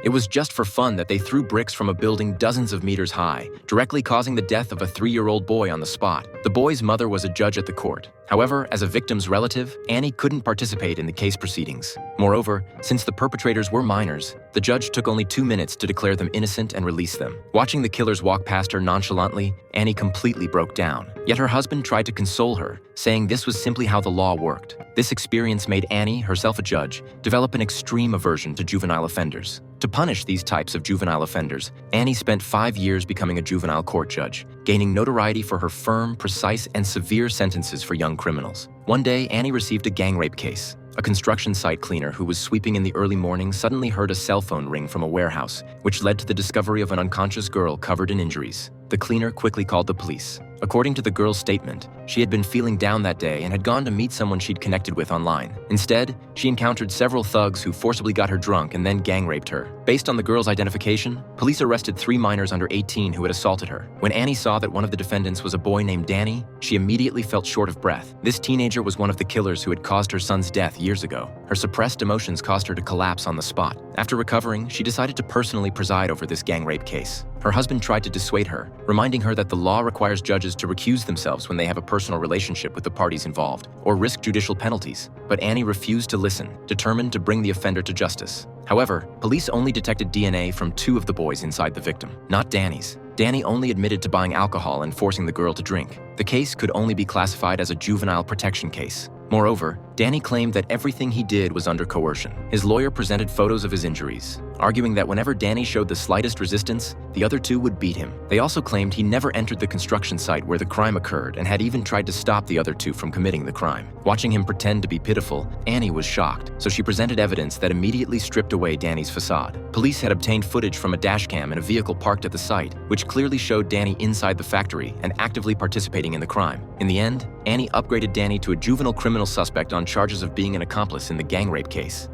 It was just for fun that they threw bricks from a building dozens of meters high, directly causing the death of a 3-year-old boy on the spot. The boy's mother was a judge at the court. However, as a victim's relative, Annie couldn't participate in the case proceedings. Moreover, since the perpetrators were minors, the judge took only 2 minutes to declare them innocent and release them. Watching the killers walk past her nonchalantly, Annie completely broke down. Yet her husband tried to console her, saying this was simply how the law worked. This experience made Annie, herself a judge, develop an extreme aversion to juvenile offenders. To punish these types of juvenile offenders, Annie spent 5 years becoming a juvenile court judge, gaining notoriety for her firm, precise, and severe sentences for young criminals. One day, Annie received a gang rape case. A construction site cleaner who was sweeping in the early morning suddenly heard a cell phone ring from a warehouse, which led to the discovery of an unconscious girl covered in injuries. The cleaner quickly called the police. According to the girl's statement, she had been feeling down that day and had gone to meet someone she'd connected with online. Instead, she encountered several thugs who forcibly got her drunk and then gang raped her. Based on the girl's identification, police arrested 3 minors under 18 who had assaulted her. When Annie saw that one of the defendants was a boy named Danny, she immediately felt short of breath. This teenager was one of the killers who had caused her son's death years ago. Her suppressed emotions caused her to collapse on the spot. After recovering, she decided to personally preside over this gang rape case. Her husband tried to dissuade her, reminding her that the law requires judges to recuse themselves when they have a personal relationship with the parties involved, or risk judicial penalties. But Annie refused to listen, determined to bring the offender to justice. However, police only detected DNA from 2 of the boys inside the victim, not Danny's. Danny only admitted to buying alcohol and forcing the girl to drink. The case could only be classified as a juvenile protection case. Moreover, Danny claimed that everything he did was under coercion. His lawyer presented photos of his injuries, arguing that whenever Danny showed the slightest resistance, the other 2 would beat him. They also claimed he never entered the construction site where the crime occurred and had even tried to stop the other 2 from committing the crime. Watching him pretend to be pitiful, Annie was shocked, so she presented evidence that immediately stripped away Danny's facade. Police had obtained footage from a dashcam in a vehicle parked at the site, which clearly showed Danny inside the factory and actively participating in the crime. In the end, Annie upgraded Danny to a juvenile criminal suspect on charges of being an accomplice in the gang rape case.